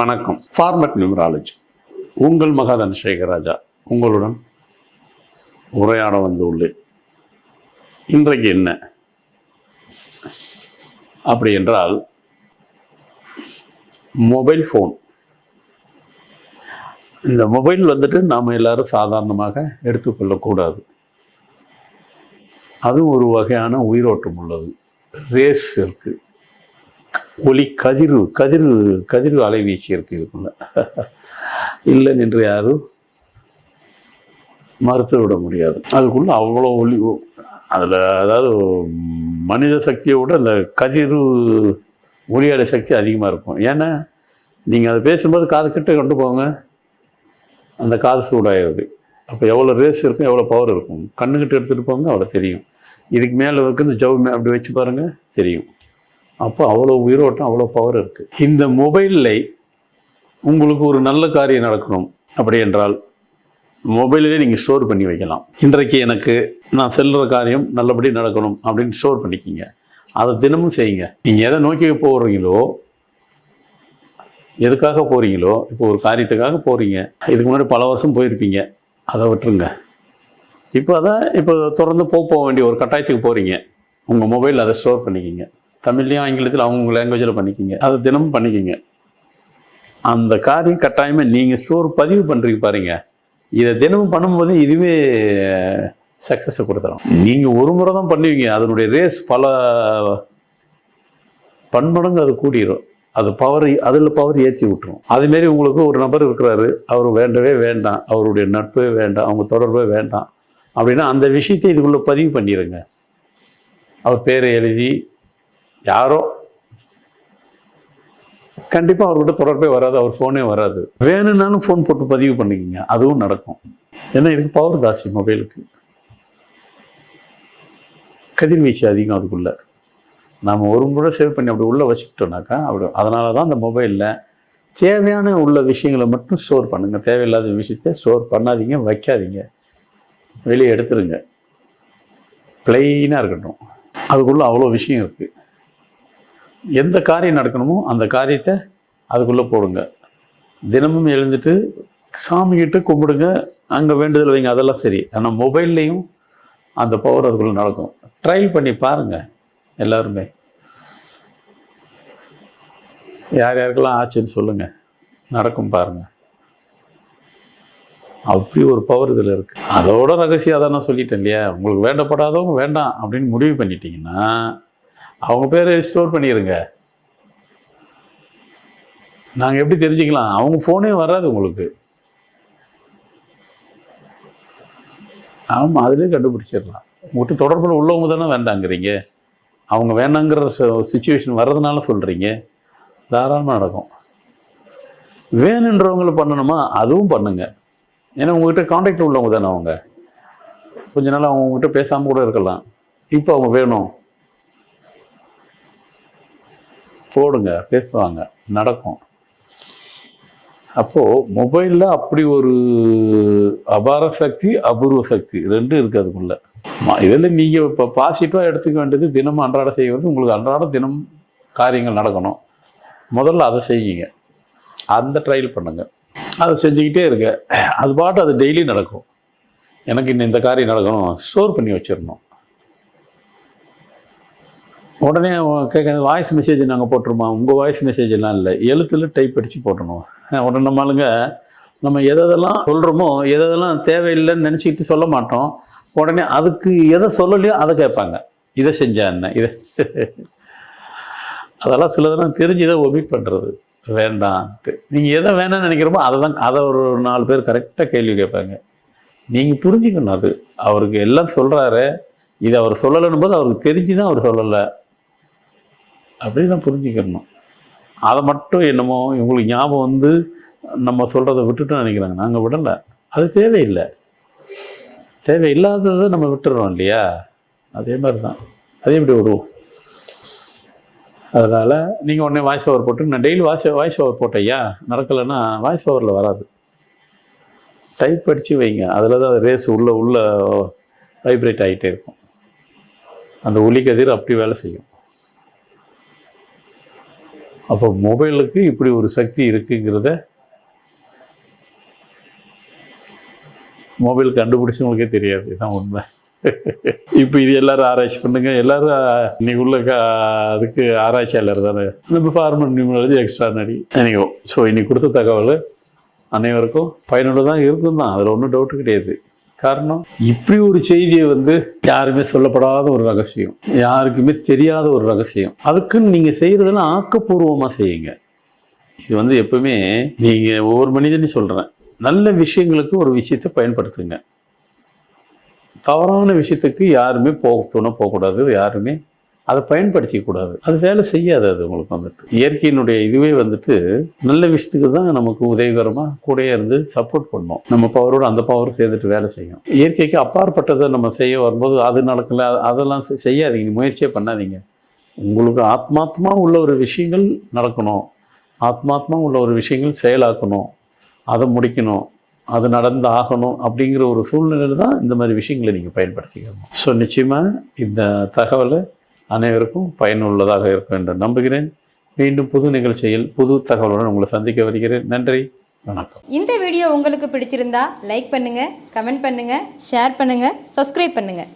வணக்கம். Format numerology. உங்கள் மகாதன் சேகராஜா உங்களுடன் உரையாட வந்துள்ளேன். இன்றைக்கு என்ன அப்படி என்றால், மொபைல் ஃபோன். இந்த மொபைல் நாம் எல்லாரும் சாதாரணமாக எடுத்துக்கொள்ளக்கூடாது. அதுவும் ஒரு வகையான உயிரோட்டம் உள்ளது. ரேஸ் இருக்குது, ஒளி கதிர் அலைவீச்சு இருக்குது. இதுக்குள்ள இல்லை என்று யாரும் மறுத்து விட முடியாது. அதுக்குள்ள அவ்வளோ ஒளி, அதில் அதாவது மனித சக்தியை விட அந்த ஒளியாட சக்தி அதிகமாக இருக்கும். ஏன்னா நீங்கள் அதை பேசும்போது காது கிட்ட கொண்டு போங்க, அந்த காது சூடாகிறது. அப்போ எவ்வளோ ரேஸ் இருக்கும், எவ்வளோ பவர் இருக்கும். கண்ணுக்கிட்ட எடுத்துகிட்டு போங்க, அவ்வளோ தெரியும். இதுக்கு மேலே இருக்குது ஜவு அப்படி வச்சு பாருங்கள், தெரியும். அப்போ அவ்வளோ உயிரோட்டம், அவ்வளோ பவர் இருக்குது. இந்த மொபைலில் உங்களுக்கு ஒரு நல்ல காரியம் நடக்கணும் அப்படி என்றால் மொபைலிலே நீங்கள் ஸ்டோர் பண்ணி வைக்கலாம். இன்றைக்கு எனக்கு நான் செல்கிற காரியம் நல்லபடி நடக்கணும் அப்படின்னு ஸ்டோர் பண்ணிக்கிங்க. அதை தினமும் செய்யுங்க. நீங்கள் எதை நோக்கி போகிறீங்களோ, எதுக்காக போகிறீங்களோ, இப்போ ஒரு காரியத்துக்காக போகிறீங்க, இதுக்கு முன்னாடி பல வருஷம் போயிருப்பீங்க, அதை விட்டுருங்க. இப்போ தொடர்ந்து போக வேண்டிய ஒரு கட்டாயத்துக்கு போகிறீங்க. உங்கள் மொபைலில் அதை ஸ்டோர் பண்ணிக்கிங்க. தமிழ்லையும் ஆங்கிலத்தில் அவங்கவுங்க லாங்குவேஜில் பண்ணிக்கிங்க. அதை தினமும் பண்ணிக்கிங்க. அந்த காரியம் கட்டாயமாக நீங்கள் பதிவு பண்ணுறீங்க பாருங்க. இதை தினமும் பண்ணும்போது இதுவே சக்ஸஸை கொடுத்துரும். நீங்கள் ஒரு முறை தான் பண்ணுவீங்க, அதனுடைய ரேஸ் பல பன்மடங்கு அது கூடிரும். அது அதில் பவர் ஏற்றி விட்டுரும். அதுமாரி உங்களுக்கு ஒரு நபர் இருக்கிறாரு, அவர் வேண்டவே வேண்டாம், அவருடைய நட்பே வேண்டாம், அவங்க தொடர்பே வேண்டாம் அப்படின்னா அந்த விஷயத்தை இதுக்குள்ளே பதிவு பண்ணிடுங்க. அவர் பேரை எழுதி, யாரோ கண்டிப்பாக அவர்கிட்ட தொடர்பே வராது, அவர் ஃபோனே வராது. வேணும்னாலும் ஃபோன் போட்டு பதிவு பண்ணிக்கிங்க, அதுவும் நடக்கும். ஏன்னா இதுக்கு பவர் ஜாஸ்தி. மொபைலுக்கு கதிர்வீச்சு அதிகம். அதுக்குள்ளே நாம் ஒரு முறை சேவ் பண்ணி அப்படி உள்ளே வச்சுக்கிட்டோம்னாக்கா அதனால தான் அந்த மொபைலில் தேவையான உள்ள விஷயங்களை மட்டும் ஸ்டோர் பண்ணுங்கள். தேவையில்லாத விஷயத்தை ஸ்டோர் பண்ணாதீங்க, வைக்காதீங்க, வெளியே எடுத்துருங்க. ப்ளைனாக இருக்கட்டும். அதுக்குள்ளே அவ்வளோ விஷயம் இருக்குது. எந்த காரியம் நடக்கணுமோ அந்த காரியத்தை அதுக்குள்ளே போடுங்க. தினமும் எழுந்துட்டு சாமிக்கிட்ட கும்பிடுங்க, அங்கே வேண்டுதல் வைங்க, அதெல்லாம் சரி. ஆனால் மொபைல்லையும் அந்த பவர் அதுக்குள்ளே நடக்கும். ட்ரையல் பண்ணி பாருங்கள் எல்லாருமே. யார் யாருக்கெல்லாம் ஆச்சுன்னு சொல்லுங்கள், நடக்கும் பாருங்கள். அப்படி ஒரு பவர் இதில் இருக்குது. அதோட ரகசியம் அதான் நான் சொல்லிட்டேன் இல்லையா. உங்களுக்கு வேண்டப்படாதவங்க வேண்டாம் அப்படின்னு முடிவு பண்ணிட்டீங்கன்னா அவங்க பேரை ஸ்டோர் பண்ணிடுங்க. நாங்கள் எப்படி தெரிஞ்சுக்கலாம்? அவங்க ஃபோனே வராது உங்களுக்கு. ஆமாம், அதிலே கண்டுபிடிச்சிடலாம். உங்கள்கிட்ட தொடர்பில் உள்ளவங்க தானே வேண்டாங்கிறீங்க. அவங்க வேண்டாங்கிற சுச்சுவேஷன் வர்றதுனால சொல்கிறீங்க. தாராளமாக நடக்கும். வேணுன்றவங்களை பண்ணணுமா, அதுவும் பண்ணுங்க. ஏன்னா உங்கள்கிட்ட கான்டாக்ட் உள்ளவங்க தானே அவங்க. கொஞ்ச நாள் அவங்க உங்கள்கிட்ட பேசாமல் கூட இருக்கலாம். இப்போ அவங்க வேணும், போடுங்க, பேசுவாங்க, நடக்கும். அப்போது மொபைலில் அப்படி ஒரு அபார சக்தி, அபூர்வ சக்தி ரெண்டும் இருக்குது அதுக்குள்ளே. இதில் நீங்கள் இப்போ பாசிட்டிவாக எடுத்துக்க வேண்டியது, தினமும் அன்றாட செய்வது. உங்களுக்கு அன்றாட தினம் காரியங்கள் நடக்கணும். முதல்ல அதை செய்யுங்க, அந்த ட்ரையல் பண்ணுங்கள். அதை செஞ்சுக்கிட்டே இருக்க, அது பாட்டு அது டெய்லி நடக்கும். எனக்கு இன்னும் இந்த காரியம் நடக்கணும், ஸ்டோர் பண்ணி வச்சிடணும். உடனே கேட்க வாய்ஸ் மெசேஜ் நாங்கள் போட்டுருமா? உங்கள் வாய்ஸ் மெசேஜெல்லாம் இல்லை, எழுத்தில் டைப் அடித்து போட்டணும். உடனே நம்ம எதெல்லாம் சொல்கிறோமோ, எதெல்லாம் தேவையில்லைன்னு நினச்சிக்கிட்டு சொல்ல மாட்டோம். உடனே அதுக்கு எதை சொல்லலையோ அதை கேட்பாங்க. இதை செஞ்சா என்ன, இதை அதெல்லாம் சிலதெல்லாம் தெரிஞ்சு இதை ஒமிட் பண்ணுறது வேண்டான்ட்டு. நீங்கள் எதை வேணாம்னு நினைக்கிறோமோ அதை ஒரு 4 பேர் கரெக்டாக கேள்வி கேட்பாங்க. நீங்கள் புரிஞ்சுக்கணும். அது அவருக்கு எல்லாம் சொல்கிறாரு, இது அவர் சொல்லலைன்னும் போது அவருக்கு தெரிஞ்சு தான் அவர் சொல்லலை அப்படி தான் புரிஞ்சுக்கணும். அதை மட்டும் என்னமோ இவங்களுக்கு ஞாபகம் நம்ம சொல்கிறத விட்டுட்டு நினைக்கிறாங்க. நாங்கள் விடலை, அது தேவையில்லை. தேவையில்லாததை நம்ம விட்டுறோம் இல்லையா. அதே மாதிரி தான், அதே எப்படி விடுவோம். அதனால் நீங்கள் உடனே வாய்ஸ் ஓவர் போட்டு, நான் டெய்லி வாய்ஸ் ஓவர் போட்டையா நடக்கலைன்னா வாய்ஸ் ஓவரில் வராது. டைப் அடித்து வைங்க, அதில் தான் ரேஸ் உள்ள வைப்ரேட் ஆகிட்டே இருக்கும். அந்த ஒலி கதிர் அப்படி வேலை செய்யும். அப்போ மொபைலுக்கு இப்படி ஒரு சக்தி இருக்குங்கிறத மொபைல் கண்டுபிடிச்சவங்களுக்கே தெரியாது. இதுதான் உண்மை. இப்போ இது எல்லாரும் ஆராய்ச்சி பண்ணுங்க. எல்லாரும் இன்னைக்கு உள்ள அதுக்கு ஆராய்ச்சியாளர் தானே. நம்ம ஃபார்மல் நியூமராலஜி எக்ஸ்ட்ரானரி எனியோ. ஸோ இன்னைக்கு கொடுத்த தகவல் அனைவருக்கும் பயனுள்ளதாக இருக்கும் தான், அதில் ஒன்றும் டவுட்டு கிடையாது. காரணம், இப்படி ஒரு செய்தியை யாருமே சொல்லப்படாத ஒரு ரகசியம், யாருக்குமே தெரியாத ஒரு ரகசியம். அதுக்குன்னு நீங்கள் செய்கிறதெல்லாம் ஆக்கப்பூர்வமாக செய்யுங்க. இது எப்பவுமே நீங்கள் ஒவ்வொரு மனிதனையும் சொல்கிறேன், நல்ல விஷயங்களுக்கு ஒரு விஷயத்தை பயன்படுத்துங்க. தவறான விஷயத்துக்கு யாருமே போகக்கூடாது, யாருமே அதை பயன்படுத்திக்கூடாது. அது வேலை செய்யாது. அது உங்களுக்கு இயற்கையினுடைய இதுவே நல்ல விஷயத்துக்கு தான் நமக்கு உதவிகரமாக கூடயே இருந்து சப்போர்ட் பண்ணோம். நம்ம பவரோடு அந்த பவர் சேர்ந்துட்டு வேலை செய்யும். இயற்கைக்கு அப்பாற்பட்டதை நம்ம செய்ய வரும்போது அது நடக்கல, அதெல்லாம் செய்யாதீங்க, முயற்சியே பண்ணாதீங்க. உங்களுக்கு ஆத்மாத்மா உள்ள ஒரு விஷயங்கள் நடக்கணும், ஆத்மாத்மா உள்ள ஒரு விஷயங்கள் செயலாக்கணும், அதை முடிக்கணும், அது நடந்து ஆகணும் அப்படிங்கிற ஒரு சூழ்நிலையில் தான் இந்த மாதிரி விஷயங்களை நீங்கள் பயன்படுத்திக்கணும். ஸோ நிச்சயமாக இந்த தகவலை அனைவருக்கும் பயனுள்ளதாக இருக்கும் என்று நம்புகிறேன். மீண்டும் புது நிகழ்ச்சியில் புது தகவலுடன் உங்களை சந்திக்க வருகிறேன். நன்றி, வணக்கம். இந்த வீடியோ உங்களுக்கு பிடிச்சிருந்தா லைக் பண்ணுங்கள், கமெண்ட் பண்ணுங்கள், ஷேர் பண்ணுங்கள், சப்ஸ்கிரைப் பண்ணுங்கள்.